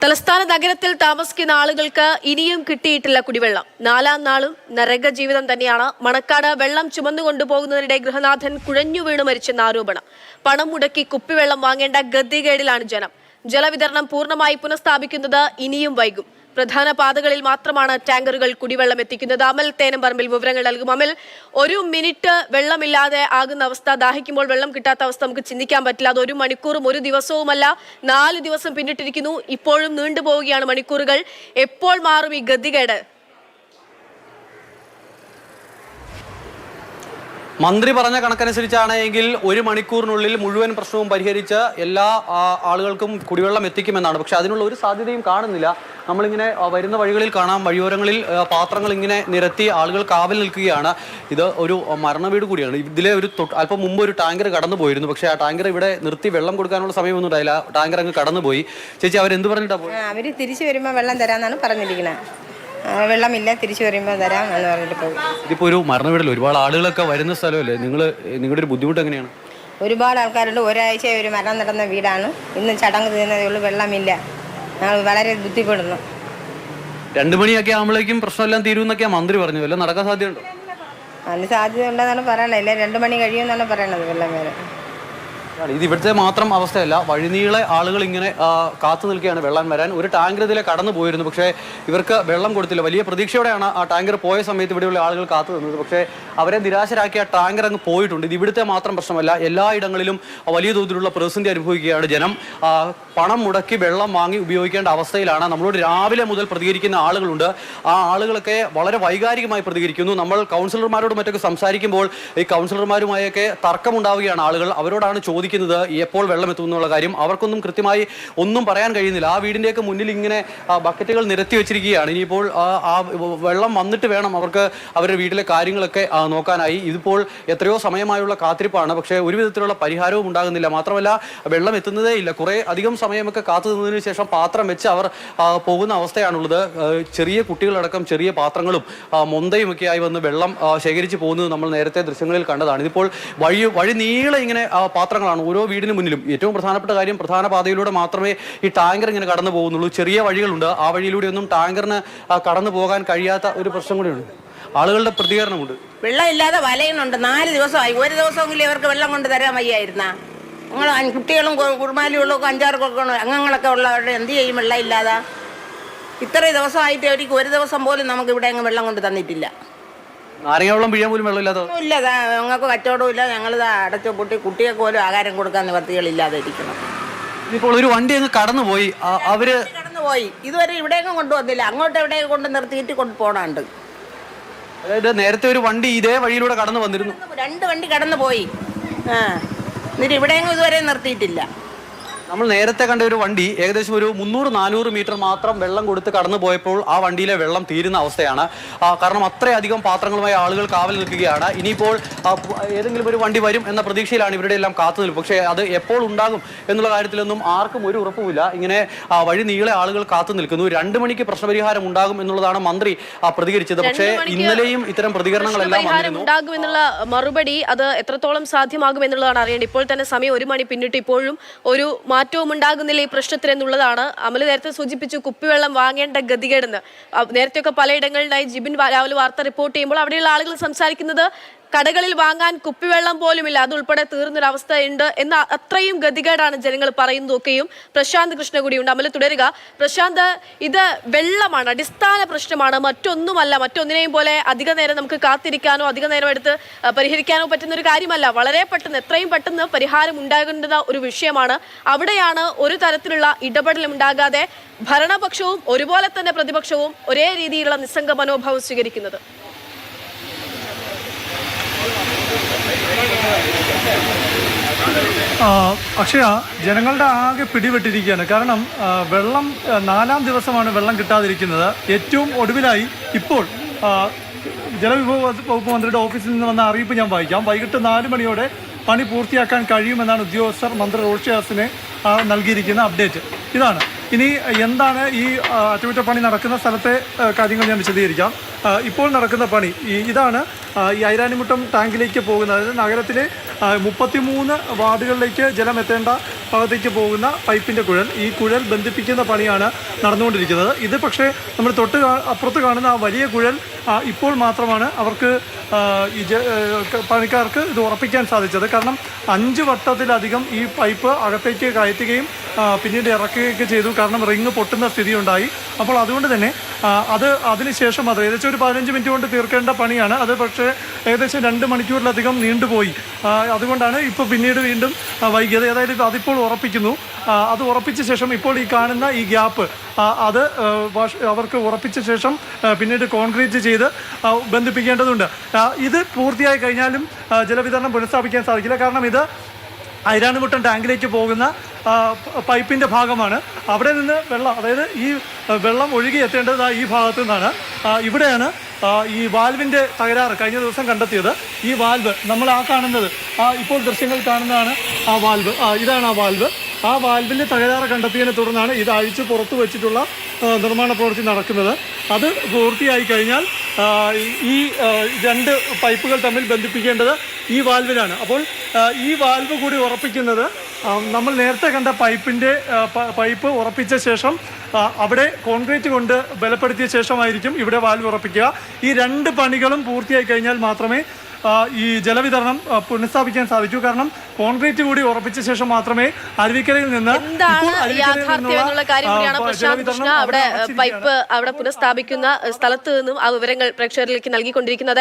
തലസ്ഥാന നഗരത്തിൽ താമസിക്കുന്ന ആളുകൾക്ക് ഇനിയും കിട്ടിയിട്ടില്ല കുടിവെള്ളം. 4-ാം നാളും നരക ജീവിതം തന്നെയാണ്. മണക്കാട് വെള്ളം ചുമന്നുകൊണ്ടുപോകുന്നതിനിടെ ഗൃഹനാഥൻ കുഴഞ്ഞു വീണു മരിച്ചെന്ന ആരോപണം. പണം മുടക്കി കുപ്പിവെള്ളം വാങ്ങേണ്ട ഗതികേടിലാണ് ജനം. ജലവിതരണം പൂർണ്ണമായി പുനഃസ്ഥാപിക്കുന്നത് ഇനിയും വൈകും. പ്രധാന പാതകളിൽ മാത്രമാണ് ടാങ്കറുകൾ കുടിവെള്ളം എത്തിക്കുന്നത്. അമൽ തേനംപറമ്പിൽ വിവരങ്ങൾ നൽകും. അമൽ, ഒരു മിനിറ്റ് വെള്ളമില്ലാതെ ആകുന്ന അവസ്ഥ, ദാഹിക്കുമ്പോൾ വെള്ളം കിട്ടാത്ത അവസ്ഥ നമുക്ക് ചിന്തിക്കാൻ പറ്റില്ല. അത് 1 മണിക്കൂറും 1 ദിവസവുമല്ല, 4 ദിവസം പിന്നിട്ടിരിക്കുന്നു. ഇപ്പോഴും നീണ്ടുപോവുകയാണ് മണിക്കൂറുകൾ. എപ്പോൾ മാറും ഈ ഗതികേട്? മന്ത്രി പറഞ്ഞ കണക്കനുസരിച്ചാണ് എങ്കിൽ 1 മണിക്കൂറിനുള്ളിൽ മുഴുവൻ പ്രശ്നവും പരിഹരിച്ച് എല്ലാ ആളുകൾക്കും കുടിവെള്ളം എത്തിക്കുമെന്നാണ്. പക്ഷെ അതിനുള്ള ഒരു സാധ്യതയും കാണുന്നില്ല. നമ്മളിങ്ങനെ വരുന്ന വഴികളിൽ കാണാം, വഴിയോരങ്ങളിൽ പാത്രങ്ങൾ ഇങ്ങനെ നിരത്തി ആളുകൾ കാവൽ നിൽക്കുകയാണ്. ഇത് ഒരു മരണവീട് കൂടിയാണ്. ഇതിലെ അല്പം മുമ്പ് ഒരു ടാങ്കർ കടന്നു പോയിരുന്നു. പക്ഷേ ആ ടാങ്കർ ഇവിടെ നിർത്തി വെള്ളം കൊടുക്കാനുള്ള സമയമൊന്നും ഉണ്ടായില്ല. ടാങ്കർ അങ്ങ് കടന്നുപോയി. ചേച്ചി, അവരെന്ത് പറഞ്ഞിട്ടാ പോയി? അവർ തിരിച്ചു വരുമ്പോൾ വെള്ളം തരാമെന്നാണ് പറഞ്ഞിരിക്കുന്നത്. വെള്ളമില്ല, തിരിച്ചു വരുമ്പോൾ തരാം എന്ന് പറഞ്ഞിട്ട് പോകും. ഇതിപ്പോൾ ഒരു മരണവീടല്ലോ, ഒരുപാട് ആളുകളൊക്കെ വരുന്ന സ്ഥലമല്ലേ. നിങ്ങളുടെ ഒരു ബുദ്ധിമുട്ട് എങ്ങനെയാണ്? ഒരുപാട് ആൾക്കാരുണ്ട്. ഒരാഴ്ച ഒരു മരണം നടന്ന വീടാണ്. ഇന്ന് ചടങ്ങ് തീർന്നതേ ഉള്ളൂ, വെള്ളമില്ല. ഞങ്ങൾ വളരെ ബുദ്ധിപ്പെടുന്നു. 2 മണിയൊക്കെ ആകുമ്പോഴേക്കും പ്രശ്നമെല്ലാം തീരുമെന്നൊക്കെയാണ് മന്ത്രി പറഞ്ഞു. വല്ലതും നടക്കാൻ സാധ്യതയുണ്ടോ? അതിന് സാധ്യത ഉണ്ടെന്നാണ് പറയണത്. ഇല്ല, 2 മണി കഴിയുമെന്നാണ് പറയണത് വെള്ളം വരെ. ഇത് ഇവിടുത്തെ മാത്രം അവസ്ഥയല്ല, വഴിനീളെ ആളുകൾ ഇങ്ങനെ കാത്തു നിൽക്കുകയാണ് വെള്ളം വരാൻ. ഒരു ടാങ്കർ ഇതിലെ കടന്നു പോയിരുന്നു, പക്ഷേ ഇവർക്ക് വെള്ളം കൊടുത്തില്ല. വലിയ പ്രതീക്ഷയോടെയാണ് ആ ടാങ്കർ പോയ സമയത്ത് ഇവിടെയുള്ള ആളുകൾ കാത്തു നിന്നത്. പക്ഷേ അവരെ നിരാശരാക്കിയ ടാങ്കർ അങ്ങ് പോയിട്ടുണ്ട്. ഇത് ഇവിടുത്തെ മാത്രം പ്രശ്നമല്ല, എല്ലായിടങ്ങളിലും വലിയ തോതിലുള്ള പ്രതിസന്ധി അനുഭവിക്കുകയാണ് ജനം. പണം മുടക്കി വെള്ളം വാങ്ങി ഉപയോഗിക്കേണ്ട അവസ്ഥയിലാണ്. നമ്മളോട് രാവിലെ മുതൽ പ്രതികരിക്കുന്ന ആളുകളുണ്ട്. ആ ആളുകളൊക്കെ വളരെ വൈകാരികമായി പ്രതികരിക്കുന്നു. നമ്മൾ കൗൺസിലർമാരോട് മറ്റൊക്കെ സംസാരിക്കുമ്പോൾ ഈ കൗൺസിലർമാരുമായൊക്കെ തർക്കമുണ്ടാവുകയാണ് ആളുകൾ. അവരോടാണ് ചോദിക്കുന്നത് എപ്പോൾ വെള്ളം എത്തുമെന്നുള്ള കാര്യം. അവർക്കൊന്നും കൃത്യമായി ഒന്നും പറയാൻ കഴിയുന്നില്ല. ആ വീടിൻ്റെയൊക്കെ മുന്നിൽ ഇങ്ങനെ ബക്കറ്റുകൾ നിരത്തി വെച്ചിരിക്കുകയാണ്. ഇനിയിപ്പോൾ ആ വെള്ളം വന്നിട്ട് വേണം അവർക്ക് അവരുടെ വീട്ടിലെ കാര്യങ്ങളൊക്കെ നോക്കാനായി. ഇതിപ്പോൾ എത്രയോ സമയമായുള്ള കാത്തിരിപ്പാണ്. പക്ഷേ ഒരു വിധത്തിലുള്ള പരിഹാരവും ഉണ്ടാകുന്നില്ല. മാത്രമല്ല, വെള്ളം എത്തുന്നതേ ഇല്ല. കുറേ അധികം സമയമൊക്കെ കാത്തു നിന്നതിന് ശേഷം പാത്രം വെച്ച് അവർ പോകുന്ന അവസ്ഥയാണുള്ളത്. ചെറിയ കുട്ടികളടക്കം ചെറിയ പാത്രങ്ങളും മൊന്തയും ഒക്കെ ആയി വന്ന് വെള്ളം ശേഖരിച്ച് പോകുന്നത് നമ്മൾ നേരത്തെ ദൃശ്യങ്ങളിൽ കണ്ടതാണ്. ഇതിപ്പോൾ വഴി നീളെ ഇങ്ങനെ പാത്രങ്ങളാണ് ഓരോ വീടിന് മുന്നിലും. ഏറ്റവും പ്രധാനപ്പെട്ട കാര്യം, പ്രധാന പാതയിലൂടെ മാത്രമേ ഈ ടാങ്കർ ഇങ്ങനെ കടന്നു പോകുന്നുള്ളൂ. ചെറിയ വഴികളുണ്ട്, ആ വഴിയിലൂടെ ഒന്നും ടാങ്കറിന് കടന്നു പോകാൻ കഴിയാത്ത ഒരു പ്രശ്നം കൂടിയുണ്ട്. ആളുകളുടെ പ്രതികരണമുണ്ട്. വെള്ളം ഇല്ലാതെ വലയുന്നുണ്ട്. 4 ദിവസമായി. ഒരു ദിവസമെങ്കിലും ഇവർക്ക് വെള്ളം കൊണ്ട് തരാൻ വയ്യായിരുന്ന നിങ്ങൾ കുട്ടികളും കുറുമാലികളും 5-6 അംഗങ്ങളൊക്കെ ഉള്ളവരുടെ എന്ത് ചെയ്യും വെള്ളം ഇല്ലാതെ? ഇത്രയും ദിവസമായിട്ട് അവർക്ക് ഒരു ദിവസം പോലും നമുക്ക് ഇവിടെ അങ്ങ് വെള്ളം കൊണ്ട് തന്നിട്ടില്ല. നാരങ്ങ വെള്ളം പിഴിയാൻ പോലും വെള്ളമില്ലാതെ ഇല്ല. ഞങ്ങൾക്ക് കച്ചവടവും ഇല്ല. ഞങ്ങളിത് അടച്ചു പൊട്ടി കുട്ടികൾക്ക് പോലും ആഹാരം കൊടുക്കാൻ നിവർത്തികളില്ലാതെ ഇരിക്കണം. ഇപ്പോൾ ഒരു വണ്ടി അങ്ങ് കടന്നുപോയി. കടന്നുപോയി. ഇതുവരെ ഇവിടെയൊന്നും കൊണ്ടുവന്നില്ല. അങ്ങോട്ട് എവിടെയൊക്കെ കൊണ്ട് നിർത്തിയിട്ട് കൊണ്ട് പോണുണ്ട്. അതായത് നേരത്തെ ഒരു വണ്ടി ഇതേ വഴിയിലൂടെ കടന്നു വന്നിരുന്നു. 2 വണ്ടി കടന്നു പോയി. എന്നിട്ട് ഇവിടെയെങ്കിലും ഇതുവരെ നിർത്തിയിട്ടില്ല. നമ്മൾ നേരത്തെ കണ്ട ഒരു വണ്ടി ഏകദേശം ഒരു 300-400 മീറ്റർ മാത്രം വെള്ളം കൊടുത്ത് കടന്നു പോയപ്പോൾ ആ വണ്ടിയിലെ വെള്ളം തീരുന്ന അവസ്ഥയാണ്. കാരണം അത്രയധികം പാത്രങ്ങളുമായി ആളുകൾ കാവൽ നിൽക്കുകയാണ്. ഇനിയിപ്പോൾ ഏതെങ്കിലും ഒരു വണ്ടി വരും എന്ന പ്രതീക്ഷയിലാണ് ഇവരുടെ എല്ലാം കാത്തു നിൽക്കും. പക്ഷേ അത് എപ്പോൾ ഉണ്ടാകും എന്നുള്ള കാര്യത്തിലൊന്നും ആർക്കും ഒരു ഉറപ്പുമില്ല. ഇങ്ങനെ വഴി നീളെ ആളുകൾ കാത്തു നിൽക്കുന്നു. 2 മണിക്ക് പ്രശ്നപരിഹാരം ഉണ്ടാകും എന്നുള്ളതാണ് മന്ത്രി പ്രതികരിച്ചത്. പക്ഷേ ഇന്നലെയും ഇത്തരം പ്രതികരണങ്ങളെല്ലാം ഉണ്ടാകുമെന്നുള്ള മറുപടി അത് എത്രത്തോളം സാധ്യമാകും എന്നുള്ളതാണ് അറിയേണ്ടത്. ഇപ്പോൾ തന്നെ സമയം 1 മണി പിന്നിട്ട് ഇപ്പോഴും ഒരു മാറ്റവും ഉണ്ടാകുന്നില്ല ഈ പ്രശ്നത്തിൽ എന്നുള്ളതാണ്. അമൽ നേരത്തെ സൂചിപ്പിച്ചു കുപ്പിവെള്ളം വാങ്ങേണ്ട ഗതികേടെന്ന്. നേരത്തെയൊക്കെ പലയിടങ്ങളിലായി ജിബിൻ രാവിലെ വാർത്ത റിപ്പോർട്ട് ചെയ്യുമ്പോൾ അവിടെയുള്ള ആളുകൾ സംസാരിക്കുന്നത് കടകളിൽ വാങ്ങാൻ കുപ്പിവെള്ളം പോലുമില്ല, അതുൾപ്പെടെ തീർന്നൊരവസ്ഥ ഉണ്ട് എന്ന അത്രയും ഗതികേടാണ് ജനങ്ങൾ പറയുന്നതൊക്കെയും. പ്രശാന്ത് കൃഷ്ണ കൂടിയുണ്ട്. അമൽ തുടരുക. പ്രശാന്ത്, ഇത് വെള്ളമാണ്, അടിസ്ഥാന പ്രശ്നമാണ്, മറ്റൊന്നുമല്ല. മറ്റൊന്നിനെയും പോലെ അധിക നേരം നമുക്ക് കാത്തിരിക്കാനോ അധിക നേരം എടുത്ത് പരിഹരിക്കാനോ പറ്റുന്ന ഒരു കാര്യമല്ല. വളരെ പെട്ടെന്ന്, എത്രയും പെട്ടെന്ന് പരിഹാരം ഉണ്ടാകേണ്ട ഒരു വിഷയമാണ്. അവിടെയാണ് ഒരു തരത്തിലുള്ള ഇടപെടലും ഉണ്ടാകാതെ ഭരണപക്ഷവും ഒരുപോലെ തന്നെ പ്രതിപക്ഷവും ഒരേ രീതിയിലുള്ള നിസ്സംഗ മനോഭാവം സ്വീകരിക്കുന്നത്. അക്ഷയ, ജനങ്ങളുടെ ആകെ പിടിപെട്ടിരിക്കുകയാണ്. കാരണം വെള്ളം 4-ാം ദിവസമാണ് വെള്ളം കിട്ടാതിരിക്കുന്നത്. ഏറ്റവും ഒടുവിലായി ഇപ്പോൾ ജലവിഭവ വകുപ്പ് മന്ത്രിയുടെ ഓഫീസിൽ നിന്ന് വന്ന അറിയിപ്പ് ഞാൻ വായിക്കാം. വൈകിട്ട് 4 മണിയോടെ പണി പൂർത്തിയാക്കാൻ കഴിയുമെന്നാണ് ഉദ്യോഗസ്ഥർ മന്ത്രി റോഷിയാസിന് നൽകിയിരിക്കുന്ന അപ്ഡേറ്റ്. ഇതാണ്. ഇനി എന്താണ് ഈ അറ്റകുറ്റപ്പണി നടക്കുന്ന സ്ഥലത്തെ കാര്യങ്ങൾ ഞാൻ വിശദീകരിക്കാം. ഇപ്പോൾ നടക്കുന്ന പണി ഇതാണ്. ഈ ഐരാണിമുട്ടം ടാങ്കിലേക്ക് പോകുന്ന, അതായത് നഗരത്തിലെ 33 വാർഡുകളിലേക്ക് ജലം എത്തേണ്ട ഭാഗത്തേക്ക് പോകുന്ന പൈപ്പിൻ്റെ കുഴൽ, ഈ കുഴൽ ബന്ധിപ്പിക്കുന്ന പണിയാണ് നടന്നുകൊണ്ടിരിക്കുന്നത്. ഇത് പക്ഷേ നമ്മൾ അപ്പുറത്ത് കാണുന്ന ആ വലിയ കുഴൽ ഇപ്പോൾ മാത്രമാണ് അവർക്ക് ഈ പണിക്കാർക്ക് ഇത് ഉറപ്പിക്കാൻ സാധിച്ചത്. കാരണം 5 വട്ടത്തിലധികം ഈ പൈപ്പ് അകത്തേക്ക് കയറ്റുകയും പിന്നീട് ഇറക്കുകയൊക്കെ ചെയ്തു. കാരണം റിങ് പൊട്ടുന്ന സ്ഥിതി ഉണ്ടായി. അപ്പോൾ അതുകൊണ്ട് തന്നെ അതിനുശേഷം അത് ഏകദേശം ഒരു 15 മിനിറ്റ് കൊണ്ട് തീർക്കേണ്ട പണിയാണ് അത്. പക്ഷേ ഏകദേശം 2 മണിക്കൂറിലധികം നീണ്ടുപോയി. അതുകൊണ്ടാണ് ഇപ്പോൾ പിന്നീട് വീണ്ടും വൈകിയത്. അതായത് അതിപ്പോൾ ഉറപ്പിക്കുന്നു. അത് ഉറപ്പിച്ച ശേഷം ഇപ്പോൾ ഈ കാണുന്ന ഈ ഗ്യാപ്പ് അത് അവർക്ക് ഉറപ്പിച്ച ശേഷം പിന്നീട് കോൺക്രീറ്റ് ചെയ്ത് ബന്ധിപ്പിക്കേണ്ടതുണ്ട്. ഇത് പൂർത്തിയായി കഴിഞ്ഞാലും ജലവിതരണം പുനഃസ്ഥാപിക്കാൻ സാധിക്കില്ല. കാരണം ഇത് ഐരാണിമുട്ടം ടാങ്കിലേക്ക് പോകുന്ന പൈപ്പിൻ്റെ ഭാഗമാണ്. അവിടെ നിന്ന് വെള്ളം, അതായത് ഈ വെള്ളം ഒഴുകി എത്തേണ്ടത് ഈ ഭാഗത്തു നിന്നാണ്. ഇവിടെയാണ് ഈ വാൽവിൻ്റെ തകരാറ് കഴിഞ്ഞ ദിവസം കണ്ടെത്തിയത്. ഈ വാൽവ് നമ്മൾ കാണുന്നത്, ഇപ്പോൾ ദൃശ്യങ്ങൾ കാണുന്നതാണ് ആ വാൽവ്. ഇതാണ് ആ വാൽവ്. ആ വാൽവിൻ്റെ തകരാറ് കണ്ടെത്തിയതിനെ തുടർന്നാണ് ഇത് അഴിച്ച് പുറത്തു വെച്ചിട്ടുള്ള നിർമ്മാണ പ്രവൃത്തി നടക്കുന്നത്. അത് പൂർത്തിയായി കഴിഞ്ഞാൽ ഈ 2 പൈപ്പുകൾ തമ്മിൽ ബന്ധിപ്പിക്കേണ്ടത് ഈ വാൽവിലാണ്. അപ്പോൾ ഈ വാൽവ് കൂടി ഉറപ്പിക്കുന്നത് നമ്മൾ നേരത്തെ കണ്ട പൈപ്പ് ഉറപ്പിച്ച ശേഷം അവിടെ കോൺക്രീറ്റ് കൊണ്ട് ബലപ്പെടുത്തിയ ശേഷമായിരിക്കും ഇവിടെ വാൽവ് ഉറപ്പിക്കുക. ഈ 2 പണികളും പൂർത്തിയായി കഴിഞ്ഞാൽ മാത്രമേ ഈ ജലവിതരണം പുനഃസ്ഥാപിക്കാൻ സാധിക്കൂ. കാരണം കോൺക്രീറ്റ് കൂടി ഉറപ്പിച്ച ശേഷം മാത്രമേ അരുവിക്കരയിൽ നിന്ന് അവിടെ പൈപ്പ് അവിടെ പുനഃസ്ഥാപിക്കുന്ന സ്ഥലത്ത് നിന്നും ആ വിവരങ്ങൾ പ്രേക്ഷകരിലേക്ക് നൽകിക്കൊണ്ടിരിക്കുന്നത്.